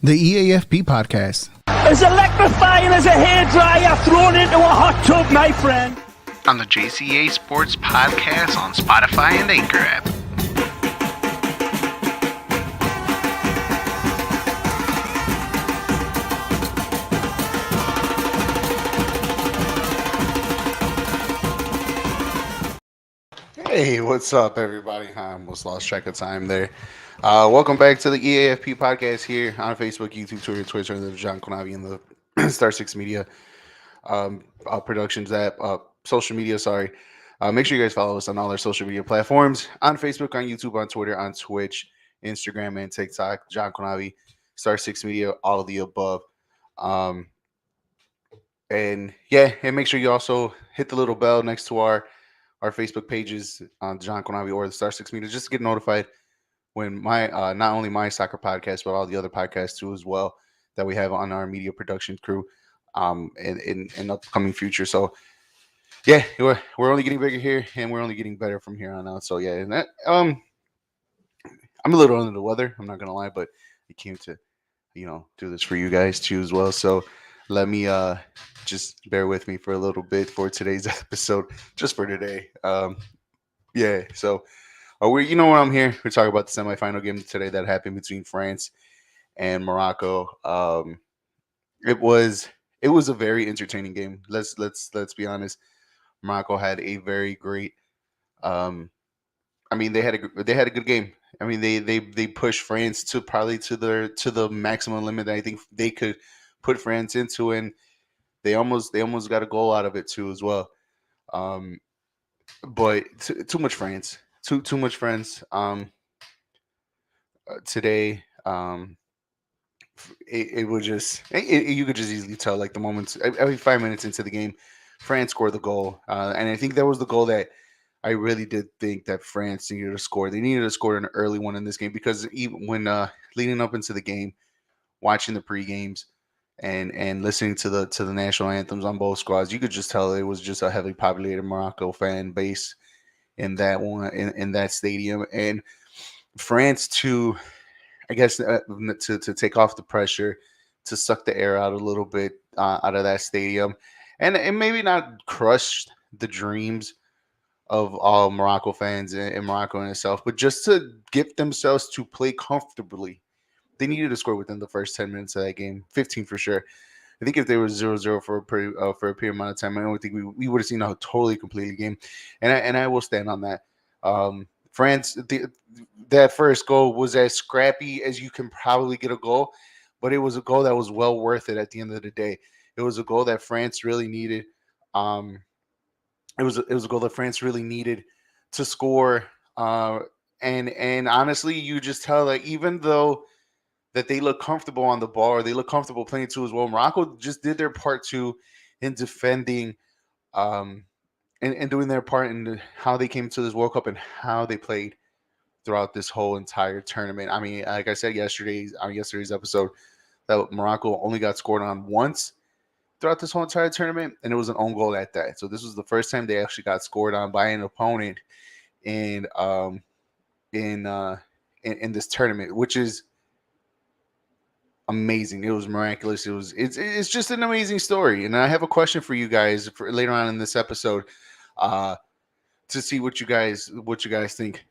The E.A.F.P podcast. As electrifying as a hairdryer thrown into a hot tub, my friend. On the JCA Sports Podcast on Spotify and Anchor app. Hey, what's up, everybody? I almost lost track of time there. Welcome back to the E.A.F.P podcast here on Facebook, YouTube, Twitter, and the John Konavi and the Star 6 Media Productions app, social media, sorry. Make sure you guys follow us on all our social media platforms, on Facebook, on YouTube, on Twitter, on Twitch, Instagram, and TikTok. John Konavi, Star 6 Media, all of the above. And make sure you also hit the little bell next to our Facebook pages on John Konavi or the Star 6 Media, just to get notified when my not only my soccer podcast, but all the other podcasts too as well that we have on our media production crew in upcoming future. So yeah, we're only getting bigger here, and we're only getting better from here on out. So yeah, and that I'm a little under the weather, I'm not gonna lie, but I came to do this for you guys too as well. So let me just bear with me for a little bit for today's episode, just for today. So we when I'm here, we're talking about the semifinal game today that happened between France and Morocco. It was a very entertaining game. Let's be honest. Morocco had a very great. They had a good game. I mean, they pushed France to probably to the maximum limit that I think they could put France into, and they almost got a goal out of it too as well. But too much France, too much France. Today, it was just you could just easily tell, like, the moments every 5 minutes into the game, France scored the goal, and I think that was the goal that I really did think that France needed to score. They needed to score an early one in this game, because even when leading up into the game, watching the pre games and listening to the national anthems on both squads, you could just tell it was just a heavily populated Morocco fan base in that one in that stadium, and France to, I guess, to take off the pressure, to suck the air out a little bit out of that stadium, and maybe not crush the dreams of all Morocco fans and Morocco in itself, but just to get themselves to play comfortably. They needed to score within the first 10 minutes of that game, 15 for sure. I think if they were 0-0 for a period amount of time, I don't think we would have seen a totally completed game, and I will stand on that. France, that first goal was as scrappy as you can probably get a goal, but it was a goal that was well worth it at the end of the day. It was a goal that France really needed. It was a goal that France really needed to score. And honestly, you just tell that even though that they look comfortable on the ball, or they look comfortable playing too as well, Morocco just did their part too in defending, and doing their part in how they came to this World Cup and how they played throughout this whole entire tournament. I mean, like I said yesterday's episode, that Morocco only got scored on once throughout this whole entire tournament, and it was an own goal at that. So this was the first time they actually got scored on by an opponent in in this tournament, which is amazing. It was miraculous. It's just an amazing story. And I have a question for you guys for later on in this episode, to see what you guys think.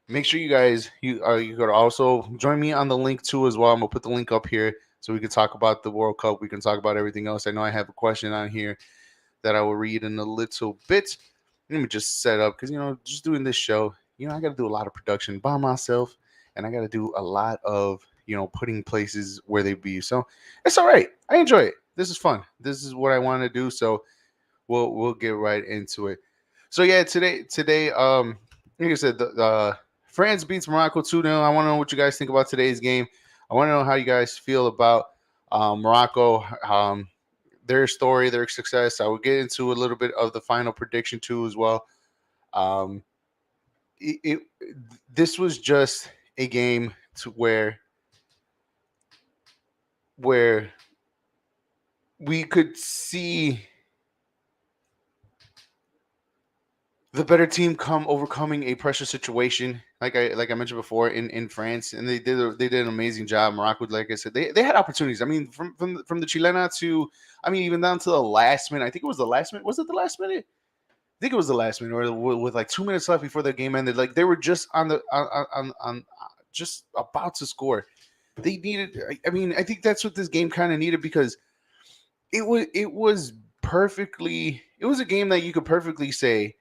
Make sure you could also join me on the link too as well. I'm gonna put the link up here so we can talk about the World Cup. We can talk about everything else. I know I have a question on here that I will read in a little bit. Let me just set up, because just doing this show, I got to do a lot of production by myself, and I got to do a lot of putting places where they be. So it's all right. I enjoy it. This is fun. This is what I want to do. So we'll get right into it. So yeah, today, like I said, the France beats Morocco 2-0. I want to know what you guys think about today's game. I want to know how you guys feel about Morocco, their story, their success. I will get into a little bit of the final prediction too as well. Um, this was just a game to where we could see the better team come overcoming a pressure situation, like I mentioned before in France, and they did an amazing job. Morocco, like I said, they had opportunities. I mean, from the Chilena to, I mean, even down to the last minute. I think it was the last minute. Was it the last minute? I think it was the last minute, or with like 2 minutes left before the game ended. Like they were just on just about to score. They needed. I mean, I think that's what this game kind of needed, because it was perfectly. It was a game that you could perfectly say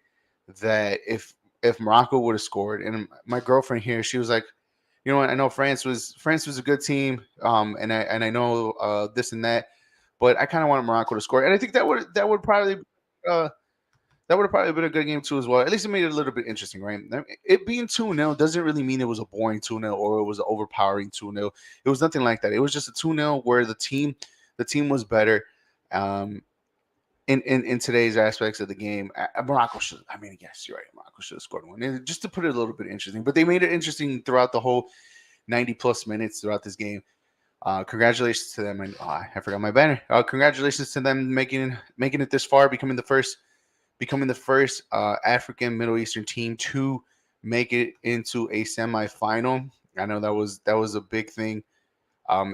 that if Morocco would have scored, and my girlfriend here, she was like, you know what, I know France was a good team, and I know this and that, but I kind of wanted Morocco to score, and I think uh, that would have probably been a good game too as well. At least it made it a little bit interesting, right? It being 2-0 doesn't really mean it was a boring 2-0 or it was an overpowering 2-0. It was nothing like that. It was just a 2-0 where the team was better. Um, in today's aspects of the game, Morocco should. I mean, yes, you're right. Morocco should have scored one, and just to put it a little bit interesting. But they made it interesting throughout the whole 90 plus minutes throughout this game. Congratulations to them, and I forgot my banner. Congratulations to them making it this far, becoming the first African Middle Eastern team to make it into a semifinal. I know that was a big thing,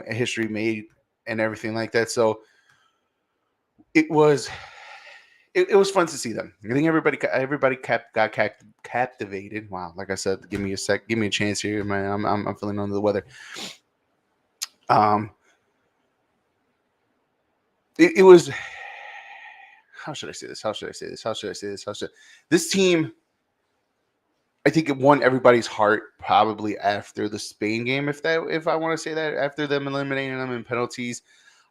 history made and everything like that. So it was it was fun to see them. I think everybody got captivated. Wow, like I said, give me a chance here, man. I'm feeling under the weather. Um, it was, how should I say this? How should I say this? How should I say this? This team? I think it won everybody's heart probably after the Spain game, if I want to say that, after them eliminating them in penalties.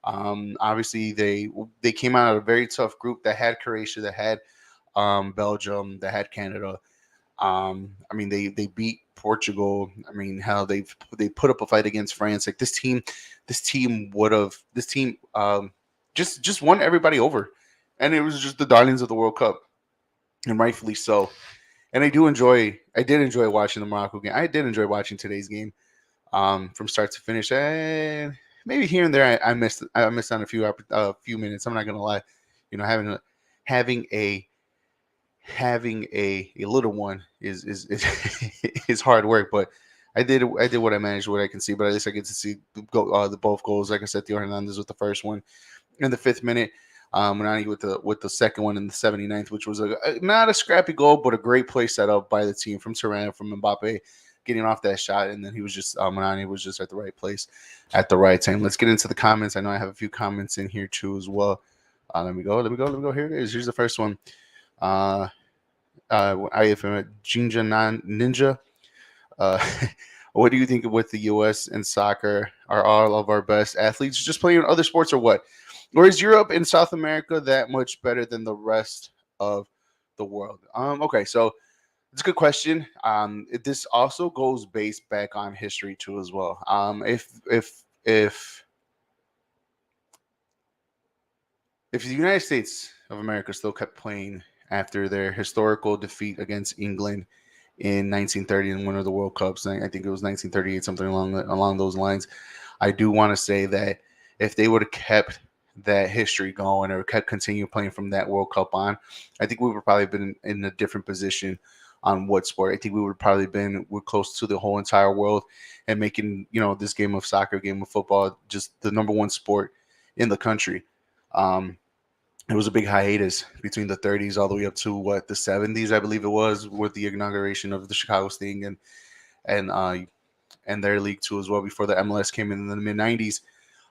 Obviously they came out of a very tough group that had Croatia, that had Belgium, that had Canada. I mean, they beat Portugal. I mean, hell, they put up a fight against France. Like this team just won everybody over, and it was just the darlings of the World Cup, and rightfully so. And I did enjoy watching the Morocco game. I did enjoy watching today's game, from start to finish. And maybe here and there I missed on a few minutes. I'm not gonna lie, you know, having a having a little one is is hard work, but I did what I managed, what I can see. But at least I get to see the both goals. Like I said, Theo Hernandez with the first one in the 5th minute. Manani with the second one in the 79th, which was not a scrappy goal, but a great play set up by the team from Turan, from Mbappe, getting off that shot, and then he was just Manani was just at the right place at the right time. Let's get into the comments. I know I have a few comments in here too as well. Let me go. Here it is. Here's the first one. Uh, I Jinja Ninja. Uh, what do you think with the U.S. and soccer? Are all of our best athletes just playing other sports, or what? Or is Europe and South America that much better than the rest of the world? Okay, so it's a good question. This also goes based back on history too, as well. If the United States of America still kept playing after their historical defeat against England in 1930 and one of the World Cups, I think it was 1938, something along those lines, I do want to say that if they would have kept that history going, or kept continue playing from that World Cup on, I think we would have probably been in a different position on what sport. I think we would have probably been we're close to the whole entire world, and making this game of soccer, game of football, just the number one sport in the country. Um, it was a big hiatus between the 30s all the way up to what, the 70s, I believe it was, with the inauguration of the Chicago Sting and uh, and their league too as well, before the MLS came in the mid 90s.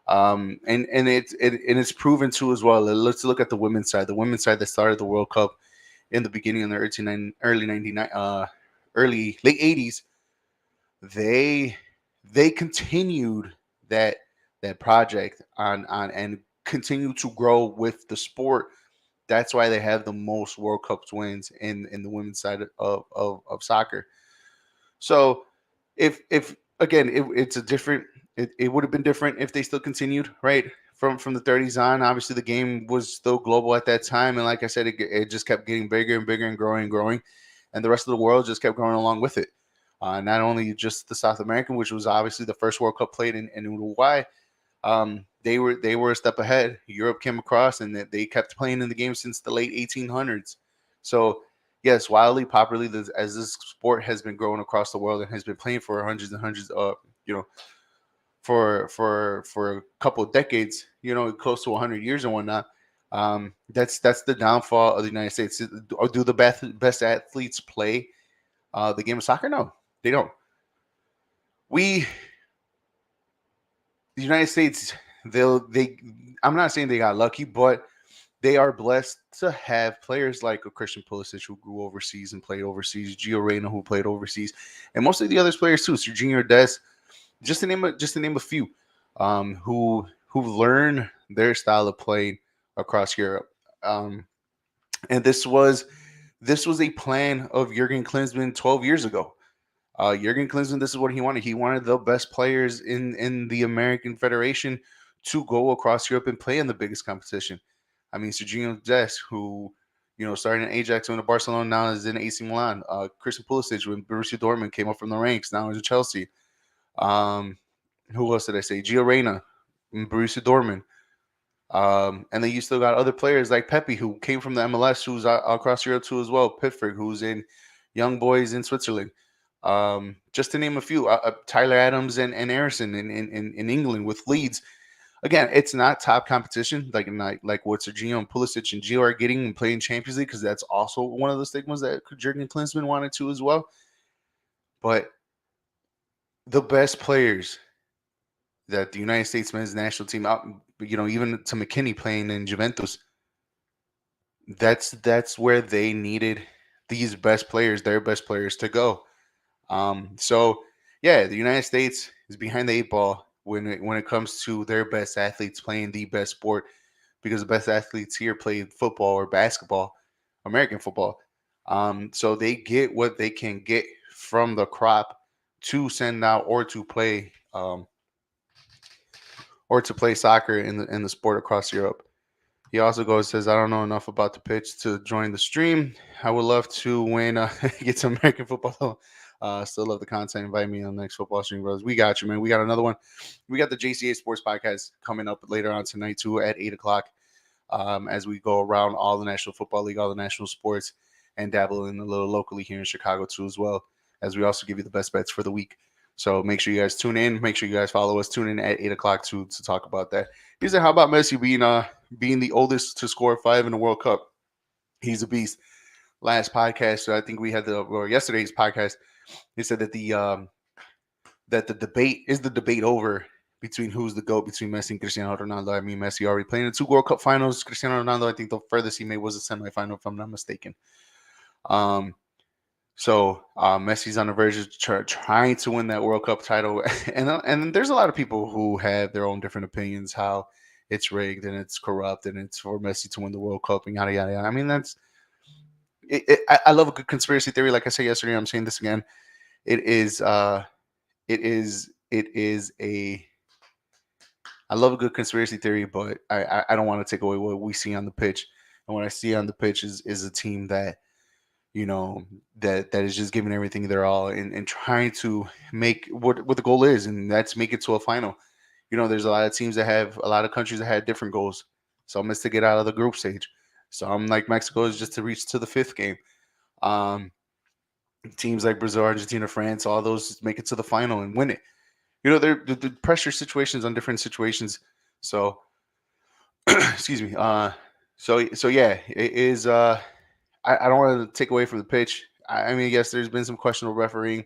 And it's proven too as well. Let's look at the women's side. The women's side that started the World Cup in the beginning in the early 99, early late 80s. They continued that project on and continue to grow with the sport. That's why they have the most World Cup wins in the women's side of soccer. So if again, it's a different. It would have been different if they still continued, right, from the 30s on. Obviously, the game was still global at that time, and like I said, it just kept getting bigger and bigger and growing and growing, and the rest of the world just kept growing along with it. Not only just the South American, which was obviously the first World Cup played in Uruguay. They were a step ahead. Europe came across, and they kept playing in the game since the late 1800s. So yes, wildly popularly as this sport has been growing across the world and has been playing for hundreds and hundreds of, for a couple of decades, close to 100 years and whatnot. That's the downfall of the United States. Or do the best athletes play the game of soccer? No, they don't. We, the United States, they. I'm not saying they got lucky, but they are blessed to have players like a Christian Pulisic who grew overseas and played overseas, Gio Reyna who played overseas, and most of the other players too, Serginho Dest, just to name a few, who learn their style of playing across Europe. Um, and this was a plan of Jurgen Klinsmann 12 years ago. Jurgen Klinsmann, this is what he wanted. He wanted the best players in the American Federation to go across Europe and play in the biggest competition. I mean, Serginho Dest, who started in Ajax, went to Barcelona, now is in AC Milan. Christian Pulisic, when Borussia Dortmund came up from the ranks, now is in Chelsea. Um, who else did I say? Gio Reyna, Borussia Dortmund. And then you still got other players like Pepe, who came from the MLS, who's across Europe too as well. Pittsburgh, who's in Young Boys in Switzerland. Just to name a few. Tyler Adams and Harrison in England with Leeds. Again, it's not top competition like what Sergio and Pulisic and Gio are getting and playing Champions League, because that's also one of the stigmas that Jurgen Klinsmann wanted to as well. But the best players that the United States men's national team out, even to McKinney playing in Juventus, that's where they needed these best players, their best players, to go. So yeah, the United States is behind the eight ball when it comes to their best athletes playing the best sport, because the best athletes here play football or basketball, American football. So they get what they can get from the crop to send out or to play soccer in the sport across Europe. He also says, I don't know enough about the pitch to join the stream. I would love to win, get some American football. Still love the content. Invite me on the next football stream, bros. We got you, man. We got another one. We got the JCA Sports Podcast coming up later on tonight, too, at 8 o'clock, as we go around all the National Football League, all the national sports, and dabble in a little locally here in Chicago, too, as well, as we also give you the best bets for the week. So make sure you guys tune in. Make sure you guys follow us. Tune in at 8 o'clock to talk about that. He said, how about Messi being the oldest to score 5 in the World Cup? He's a beast. Last podcast, so I think we had or yesterday's podcast, he said that the debate over between who's the GOAT between Messi and Cristiano Ronaldo. I mean, Messi already played in 2 World Cup finals. Cristiano Ronaldo, I think the furthest he made was a semifinal, if I'm not mistaken. So Messi's on the verge of trying to win that World Cup title, and there's a lot of people who have their own different opinions how it's rigged and it's corrupt and it's for Messi to win the World Cup and yada yada yada. I mean, that's it. I love a good conspiracy theory. Like I said yesterday, I'm saying this again. It is a. I love a good conspiracy theory, but I don't want to take away what we see on the pitch. And what I see on the pitch is a team that that is just giving everything their all and trying to make what the goal is, and that's make it to a final. There's a lot of teams that have a lot of countries that had different goals. Some is to get out of the group stage. Some, like Mexico, is just to reach to the fifth game. Um, Teams like Brazil, Argentina, France, all those make it to the final and win it. They're the pressure situations on different situations. So, excuse me. So yeah, it is. I don't want to take away from the pitch. I mean, yes, there's been some questionable refereeing,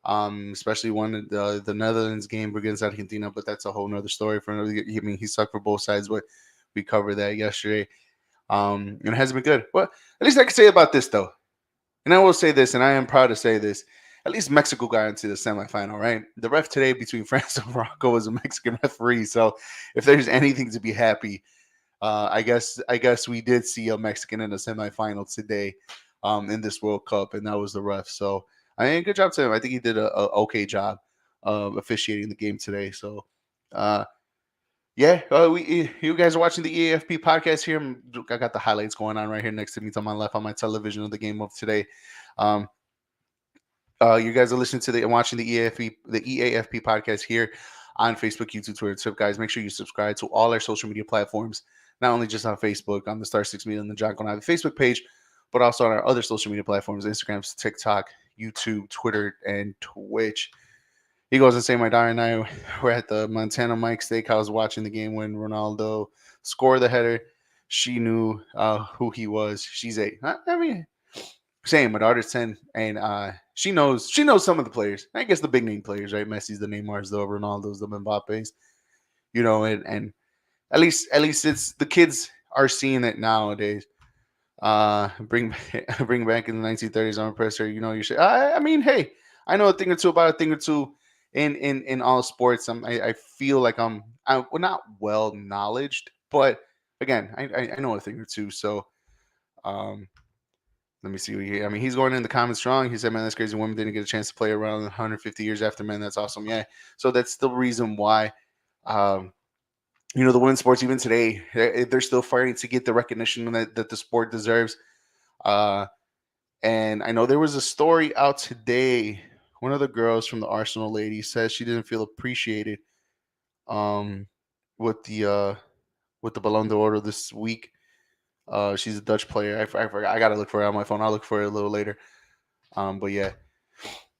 especially one the Netherlands game against Argentina, but that's a whole nother story for another. I mean, he sucked for both sides, but we covered that yesterday. And it hasn't been good. Well, at least I can say about this though, and I will say this, and I am proud to say this. At least Mexico got into the semifinal, right? The ref today between France and Morocco was a Mexican referee, so if there's anything to be happy, I guess we did see a Mexican in the semifinal today, in this World Cup, and that was the ref. So I mean, good job to him. I think he did a okay job of officiating the game today. So yeah, you guys are watching the E.A.F.P podcast here. I got the highlights going on right here next to me to my left on my television of the game of today. Um, you guys are listening to and watching the E.A.F.P podcast here on Facebook, YouTube, Twitter, Tip. Guys, make sure you subscribe to all our social media platforms, not only just on Facebook, on the Star 6 Media and the John Gonavi Facebook page, but also on our other social media platforms: Instagram, TikTok, YouTube, Twitter, and Twitch. He goes and say my daughter and I were at the Montana Mike Steakhouse watching the game when Ronaldo scored the header. She knew who he was. She's 8. I mean, same. My daughter's 10, and she knows some of the players. I guess the big name players, right? Messi's, the Neymars, the Ronaldo's, the Mbappe's. And at least it's the kids are seeing it nowadays. Bring bring back in the 1930s arm presser. You should. I mean, hey, I know a thing or two about a thing or two in all sports. I feel like well, not well knowledged, but again, I know a thing or two. So um, let me see. I mean, he's going in the comments strong. He said, "Man, that's crazy. Women didn't get a chance to play around 150 years after men. That's awesome." Yeah. So that's the reason why. Um, the women's sports even today, they're still fighting to get the recognition that the sport deserves. Uh, and I know there was a story out today. One of the girls from the Arsenal lady says she didn't feel appreciated um, with the Ballon d'Or this week. She's a Dutch player. I forgot. I gotta look for it on my phone. I'll look for it a little later. But yeah,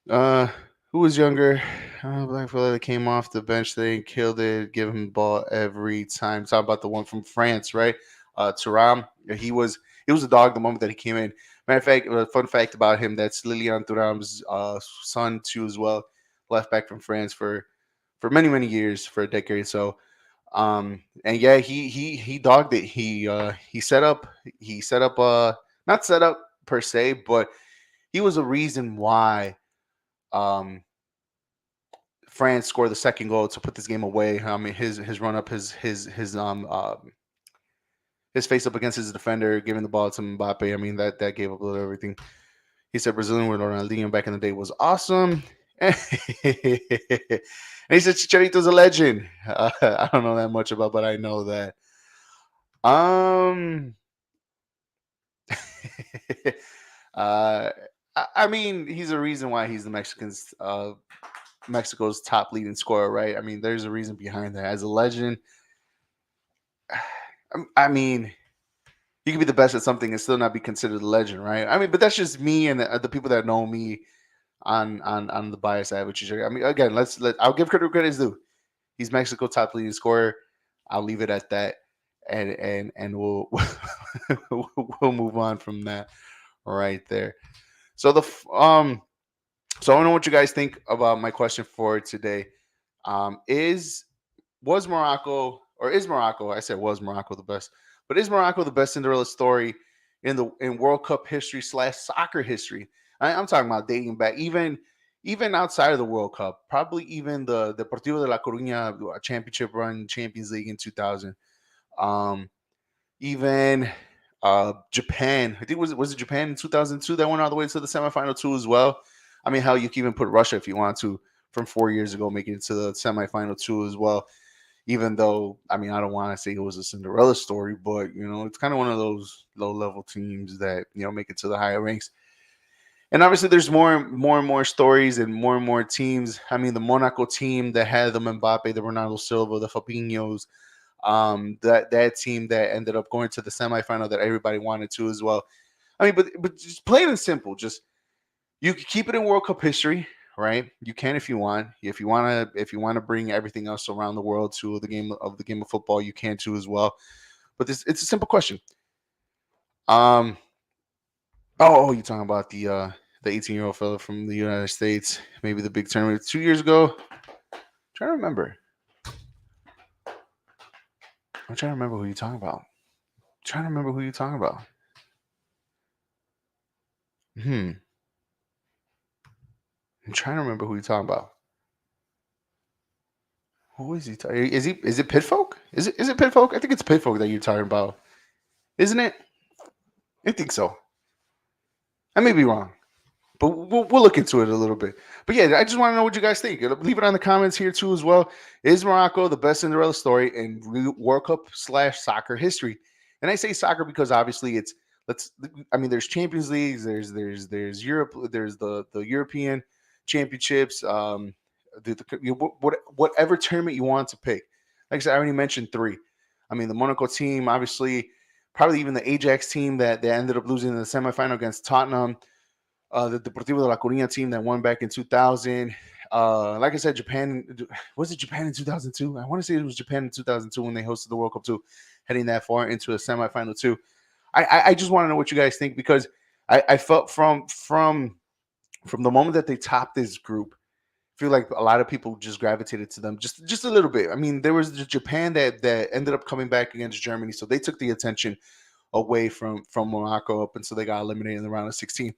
uh, who was younger? Black fella that came off the bench today and killed it. Give him the ball every time. Talking about the one from France, right? Thuram. He was a dog the moment that he came in. Matter of fact, a fun fact about him: that's Lilian Thuram's son too, as well. Left back from France for many years, for a decade or so. And yeah, he dogged it. He set up not set up per se, but he was a reason why um France scored the second goal to put this game away. I mean, his run up, his face up against his defender, giving the ball to Mbappe. I mean, that gave up a little everything. He said Brazilian with Ronaldinho back in the day was awesome. And he said Chicharito's a legend. I don't know that much about, but I know that. Um, uh, I mean, he's a reason why he's the Mexico's top leading scorer, right? I mean, there's a reason behind that. As a legend, I mean, you can be the best at something and still not be considered a legend, right? I mean, but that's just me and the people that know me on the bias I have with Chicharo. I mean, again, I'll give credit where credit is due. He's Mexico top leading scorer. I'll leave it at that, and we'll we'll move on from that right there. So so I don't know what you guys think about my question for today. Is was Morocco or is Morocco? I said was Morocco the best, but is Morocco the best Cinderella story in World Cup history / soccer history? I'm talking about dating back even outside of the World Cup, probably even the Deportivo de La Coruña championship run, Champions League in 2000. Um, even Japan. I think was it Japan in 2002 that went all the way to the semifinal too as well. I mean, how you can even put Russia if you want to from 4 years ago, making it to the semifinal too as well. Even though, I mean, I don't want to say it was a Cinderella story, but it's kind of one of those low level teams that make it to the higher ranks. And obviously, there's and more stories and more teams. I mean, the Monaco team that had the Mbappe, the Ronaldo Silva, the Fabinhos, that team that ended up going to the semifinal that everybody wanted to as well. I mean, but just plain and simple, just you can keep it in World Cup history, right? You can if you want. If you want to bring everything else around the world to the game of football, you can too as well. But it's a simple question. Um, you're talking about the 18-year-old fella from the United States, maybe the big tournament 2 years ago. Trying to remember. I'm trying to remember who you're talking about. Trying to remember who you're talking about. Hmm. I'm trying to remember who you're talking about. Who is he? Is it Pitfolk? Is it Pitfolk? I think it's Pitfolk that you're talking about, isn't it? I think so. I may be wrong, but we'll look into it a little bit. But yeah, I just want to know what you guys think. Leave it on the comments here too as well. Is Morocco the best Cinderella story in World Cup / soccer history? And I say soccer because obviously it's let's. I mean, there's Champions Leagues, there's Europe, there's the European Championships, whatever tournament you want to pick. Like I said, I already mentioned three. I mean, the Monaco team, obviously, probably even the Ajax team that they ended up losing in the semifinal against Tottenham, the Deportivo de la Coruña team that won back in 2000. Like I said, Japan, was it Japan in 2002? I want to say it was Japan in 2002 when they hosted the World Cup too, heading that far into a semifinal too. I just want to know what you guys think, because I felt from the moment that they topped this group, I feel like a lot of people just gravitated to them just a little bit. I mean, there was Japan that ended up coming back against Germany, so they took the attention away from Morocco up until they got eliminated in the round of 16.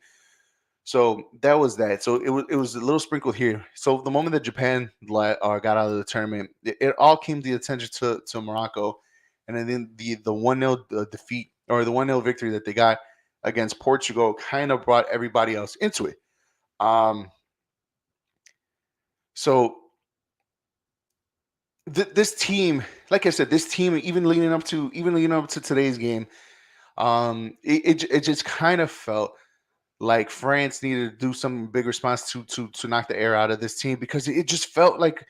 So that was that. So it was a little sprinkled here. So the moment that Japan got out of the tournament, it all came to the attention to Morocco, and then the 1-0 defeat, or the 1-0 victory that they got against Portugal, kind of brought everybody else into it. Um, so this team, like I said, this team, even leading up to today's game, it just kind of felt like France needed to do some big response to knock the air out of this team, because it just felt like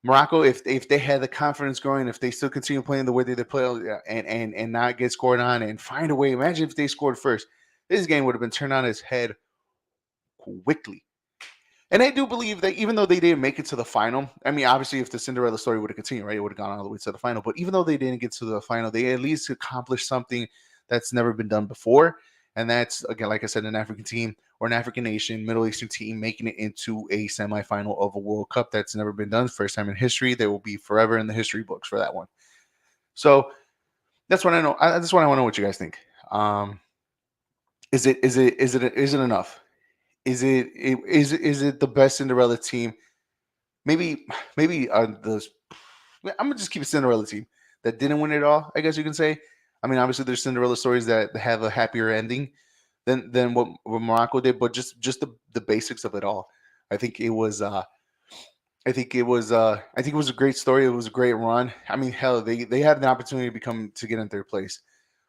Morocco, if they had the confidence growing, if they still continue playing the way they play, and not get scored on and find a way. Imagine if they scored first, this game would have been turned on its head quickly. And I do believe that even though they didn't make it to the final, I mean, obviously, if the Cinderella story would have continued, right, it would have gone all the way to the final. But even though they didn't get to the final, they at least accomplished something that's never been done before. And that's, again, like I said, an African team or an African nation, Middle Eastern team making it into a semifinal of a World Cup. That's never been done. First time in history. They will be forever in the history books for that one. So that's what I know. That's what I want to know what you guys think. Um, is it enough? Is it the best Cinderella team? Maybe the I'm gonna just keep a Cinderella team that didn't win it all. I guess you can say. I mean, obviously, there's Cinderella stories that have a happier ending than what Morocco did, but just the basics of it all. I think it was. I think it was a great story. It was a great run. I mean, hell, they had an opportunity to get in third place.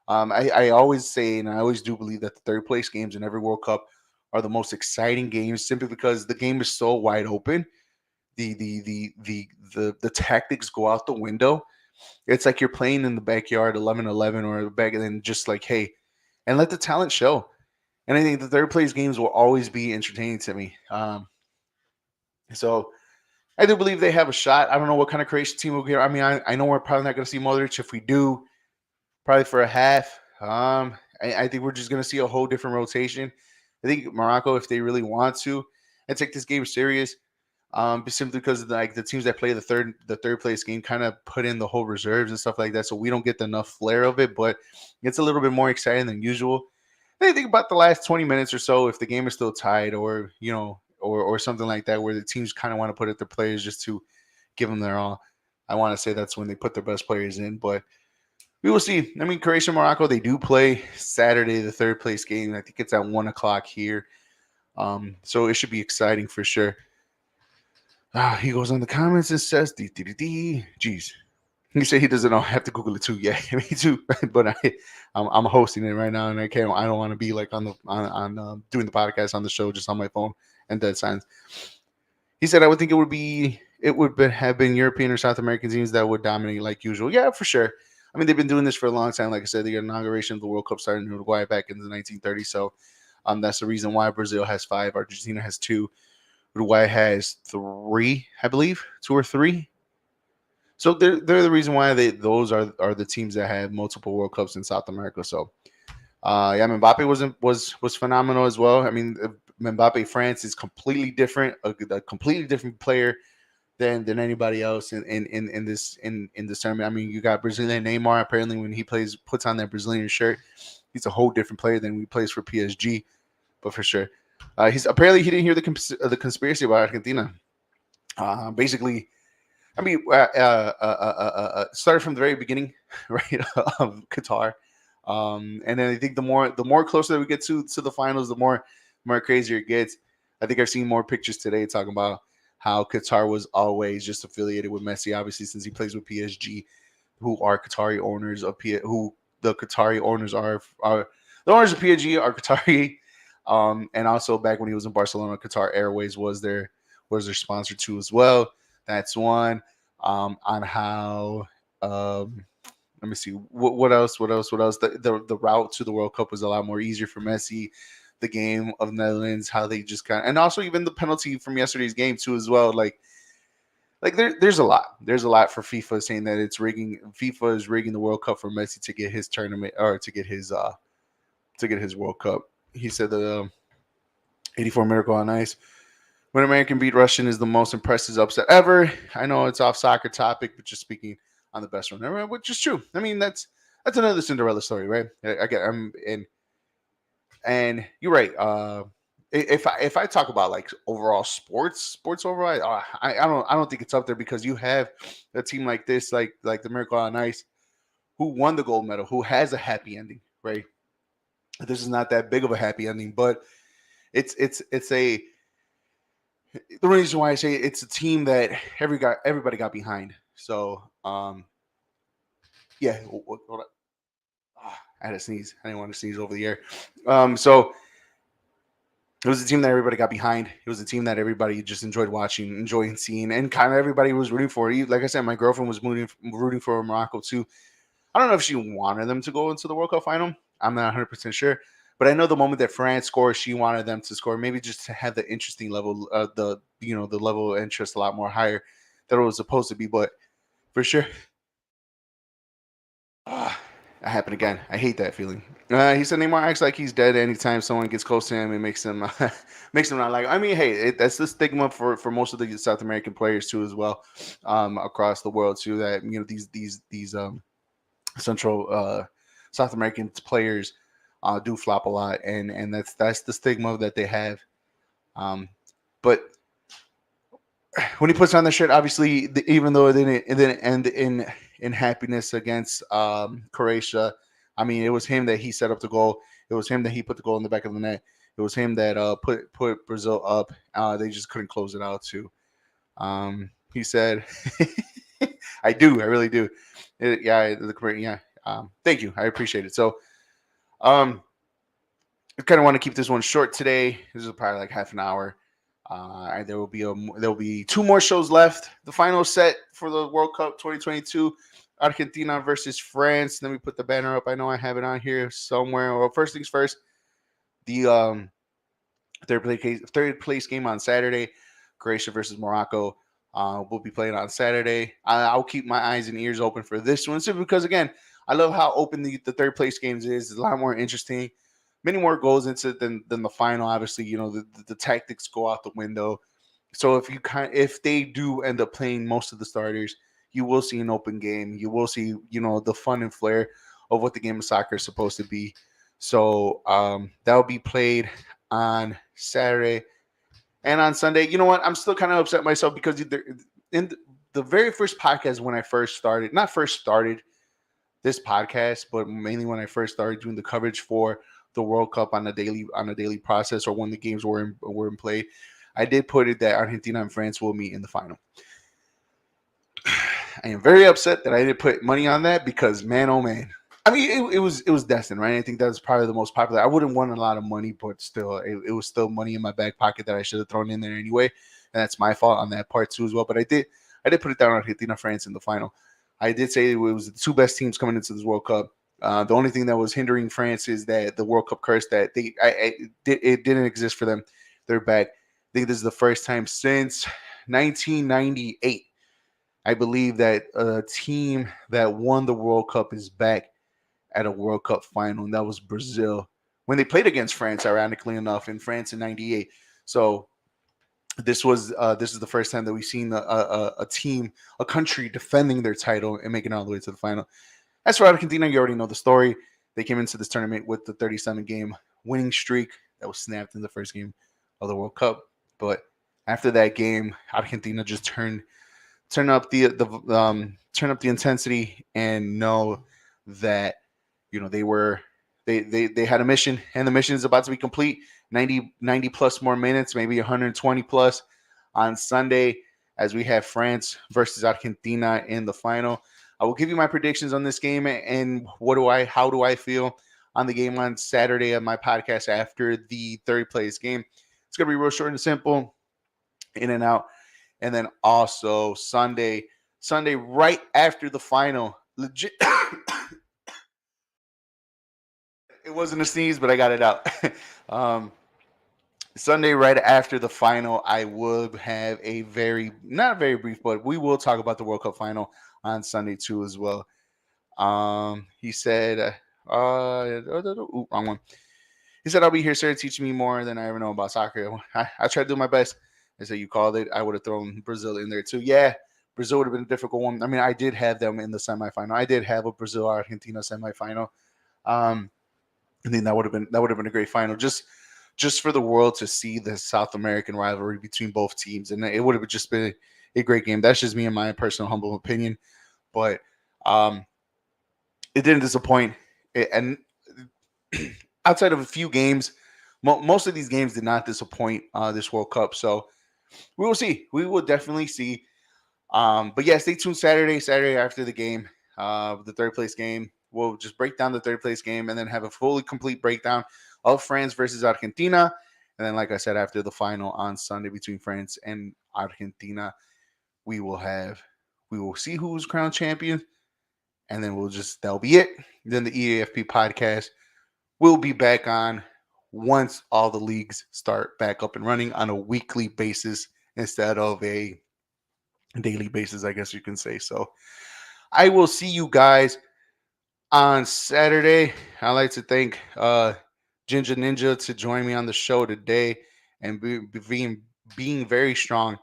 I always say, and I always do believe, that the third place games in every World Cup are the most exciting games, simply because the game is so wide open. The tactics go out the window. It's like you're playing in the backyard 11-11, or back, and then just like, hey, and let the talent show. And I think the third place games will always be entertaining to me. So I do believe they have a shot. I don't know what kind of Croatian team we'll get. I mean, I know we're probably not going to see Modric. If we do, probably for a half. I think we're just going to see a whole different rotation. I think Morocco, if they really want to and take this game serious, simply because like the teams that play the third place game kind of put in the whole reserves and stuff like that, so we don't get enough flair of it. But it's a little bit more exciting than usual. I think about the last 20 minutes or so, if the game is still tied, or or something like that, where the teams kind of want to put it their players just to give them their all. I want to say that's when they put their best players in, but we will see. I mean, Croatia, Morocco, they do play Saturday, the third place game. I think it's at 1 o'clock here. So it should be exciting for sure. He goes on the comments and says, Jeez. He said he doesn't know. I have to Google it too. Yeah, me too. But I'm hosting it right now, and I can't. I don't want to be like on doing the podcast on the show just on my phone and dead silence. He said, I would think have been European or South American teams that would dominate like usual. Yeah, for sure. I mean, they've been doing this for a long time. Like I said, the inauguration of the World Cup started in Uruguay back in the 1930s. So that's the reason why Brazil has 5, Argentina has 2, Uruguay has 3, I believe, 2 or 3. So they're the reason why those are the teams that have multiple World Cups in South America. So yeah, Mbappe was phenomenal as well. I mean, Mbappe France is completely different, a completely different player than anybody else in this tournament. I mean, you got Brazilian Neymar. Apparently, when he puts on that Brazilian shirt, he's a whole different player than when he plays for PSG. But for sure, he didn't hear the conspiracy about Argentina. Basically, I mean, started from the very beginning, right, of Qatar, and then I think the more closer that we get to the finals, the more crazier it gets. I think I've seen more pictures today talking about how Qatar was always just affiliated with Messi, obviously since he plays with PSG, who are Qatari owners of who the Qatari owners are the owners of PSG are Qatari, and also back when he was in Barcelona, Qatar Airways was their sponsor too as well. That's one. On how let me see what else. What else? The route to the World Cup was a lot more easier for Messi. The game of Netherlands, how they just kind of, and also even the penalty from yesterday's game too as well. Like there's a lot. There's a lot for FIFA saying that it's rigging. FIFA is rigging the World Cup for Messi to get his tournament or to get his World Cup. He said the 84 Miracle on Ice. When American beat Russian is the most impressive upset ever. I know it's off soccer topic, but just speaking on the best one ever, which is true. I mean, that's another Cinderella story, right? I get, and you're right. If I talk about like overall sports overall, I don't think it's up there because you have a team like this, like the Miracle on Ice, who won the gold medal, who has a happy ending, right? This is not that big of a happy ending, but it's a the reason why I say it's a team that everybody got behind. So yeah, I had to sneeze. I didn't want to sneeze over the air. So it was a team that everybody got behind. It was a team that everybody just enjoyed watching, enjoying seeing, and kind of everybody was rooting for. Like I said, my girlfriend was rooting for Morocco too. I don't know if she wanted them to go into the World Cup final. I'm not 100% sure. But I know the moment that France scored, she wanted them to score, maybe just to have the interesting level, the level of interest a lot more higher than it was supposed to be. But for sure, that happened again. I hate that feeling. He said Neymar acts like he's dead anytime someone gets close to him. It makes him makes him not like. I mean, hey, that's the stigma for most of the South American players too, as well, across the world too. That these Central South American players do flop a lot, and that's the stigma that they have. Um, but when he puts on the shirt, obviously, even though it didn't end in happiness against Croatia, I mean, it was him that he set up the goal. It was him that he put the goal in the back of the net. It was him that put Brazil up. They just couldn't close it out too. He said, "I do, I really do." Yeah. Thank you, I appreciate it. So, um, I kind of want to keep this one short today. This is probably like half an hour. There will be two more shows left. The final set for the World Cup 2022, Argentina versus France. Let me put the banner up. I know I have it on here somewhere. Well, first things first, the third place game on Saturday, Croatia versus Morocco. We'll be playing on Saturday. I'll keep my eyes and ears open for this one, simply because again, I love how open the third place games is. It's a lot more interesting. Many more goals into it than the final. Obviously, the tactics go out the window. So if they do end up playing most of the starters, you will see an open game. You will see the fun and flair of what the game of soccer is supposed to be. So that will be played on Saturday and on Sunday. You know what? I'm still kind of upset myself because in the very first podcast when I first started, not first started this podcast, but mainly when I first started doing the coverage for the World Cup on a daily process or when the games were in play, I did put it that Argentina and France will meet in the final. I am very upset that I didn't put money on that because man, oh man. I mean, it was destined, right? I think that was probably the most popular. I wouldn't want a lot of money, but still, it was still money in my back pocket that I should have thrown in there anyway, and that's my fault on that part too as well. But I did put it down on Argentina, France in the final. I did say it was the two best teams coming into this World Cup. The only thing that was hindering France is that the World Cup curse that it didn't exist for them. They're back. I think this is the first time since 1998. I believe that a team that won the World Cup is back at a World Cup final, and that was Brazil when they played against France. Ironically enough, in France in '98. So this is the first time that we've seen a team, a country defending their title and making it all the way to the final. As for Argentina, you already know the story. They came into this tournament with the 37 game winning streak that was snapped in the first game of the World Cup. But after that game, Argentina just turn up the intensity and know that they had a mission and the mission is about to be complete. 90 plus more minutes, maybe 120 plus on Sunday as we have France versus Argentina in the final. I will give you my predictions on this game and how do I feel on the game on Saturday of my podcast after the third place game. It's gonna be real short and simple, in and out. And then also Sunday right after the final, legit It wasn't a sneeze, but I got it out. um, Sunday, right after the final, I will have a not very brief, but we will talk about the World Cup final on Sunday too as well. He said, wrong one. He said, I'll be here, sir, teaching me more than I ever know about soccer. I tried to do my best. I said, you called it. I would have thrown Brazil in there too. Yeah, Brazil would have been a difficult one. I mean, I did have them in the semifinal. I did have a Brazil-Argentina semifinal. I think that would have been a great final. Just for the world to see the South American rivalry between both teams, and it would have just been a great game. That's just me and my personal humble opinion, but it didn't disappoint. And outside of a few games, most of these games did not disappoint this World Cup. So we will see. We will definitely see. But yeah, stay tuned Saturday after the game, the third place game. We'll just break down the third place game and then have a fully complete breakdown of France versus Argentina. And then, like I said, after the final on Sunday between France and Argentina, we will see who's crowned champion. And then that'll be it. Then the E.A.F.P podcast will be back on once all the leagues start back up and running on a weekly basis instead of a daily basis, I guess you can say. So I will see you guys on Saturday. I'd like to thank Ginger Ninja to join me on the show today and being very strong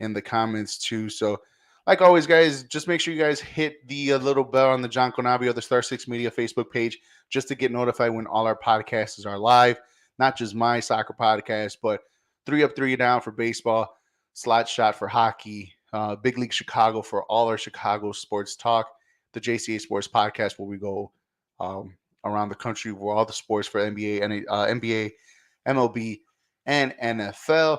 in the comments too. So, like always, guys, just make sure you guys hit the little bell on the John Conabi or the Star 6 Media Facebook page just to get notified when all our podcasts are live. Not just my soccer podcast, but 3 Up, 3 Down for baseball, Slot Shot for hockey, Big League Chicago for all our Chicago sports talk, the JCA Sports Podcast, where we go around the country with all the sports for NBA, MLB, and NFL.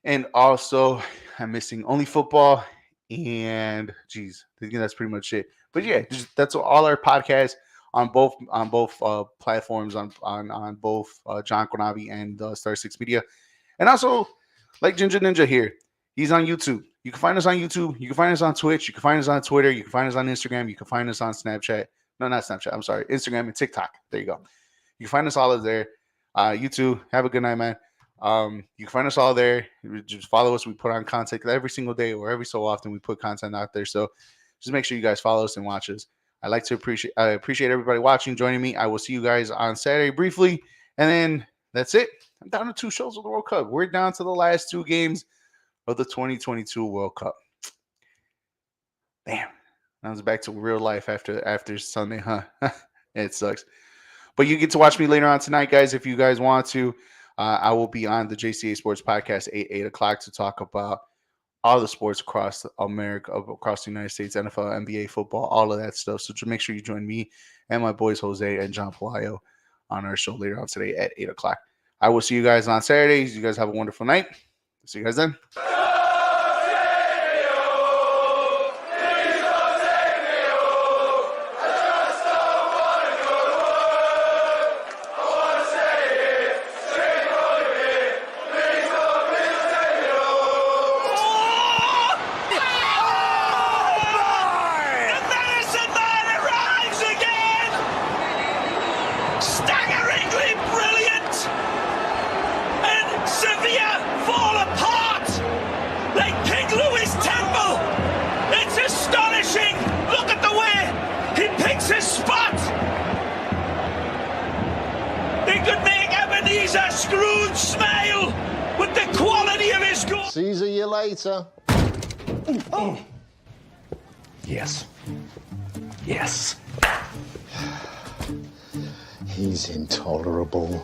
And also, I'm missing only football. And geez, I think that's pretty much it. But yeah, that's all our podcasts on both platforms on both John Conavi and Star 6 Media. And also, like Ginger Ninja here, he's on YouTube. You can find us on YouTube. You can find us on Twitch. You can find us on Twitter. You can find us on Instagram. You can find us on Snapchat. No, not Snapchat. I'm sorry. Instagram and TikTok. There you go. You can find us all there. YouTube. Have a good night, man. You can find us all there. Just follow us. We put on content every single day or every so often. We put content out there. So just make sure you guys follow us and watch us. I appreciate everybody watching, joining me. I will see you guys on Saturday briefly. And then that's it. I'm down to 2 shows of the World Cup. We're down to the last 2 games of the 2022 World Cup. Damn. I was back to real life after Sunday, huh? It sucks. But you get to watch me later on tonight, guys, if you guys want to. I will be on the JCA Sports Podcast 8 o'clock to talk about all the sports across America, across the United States, NFL, NBA, football, all of that stuff. So just make sure you join me and my boys, Jose and John Palayo, on our show later on today at 8 o'clock. I will see you guys on Saturdays. You guys have a wonderful night. See you guys then. Scrooge smile with the quality of his goal. See you later. Oh. Yes. Yes. He's intolerable.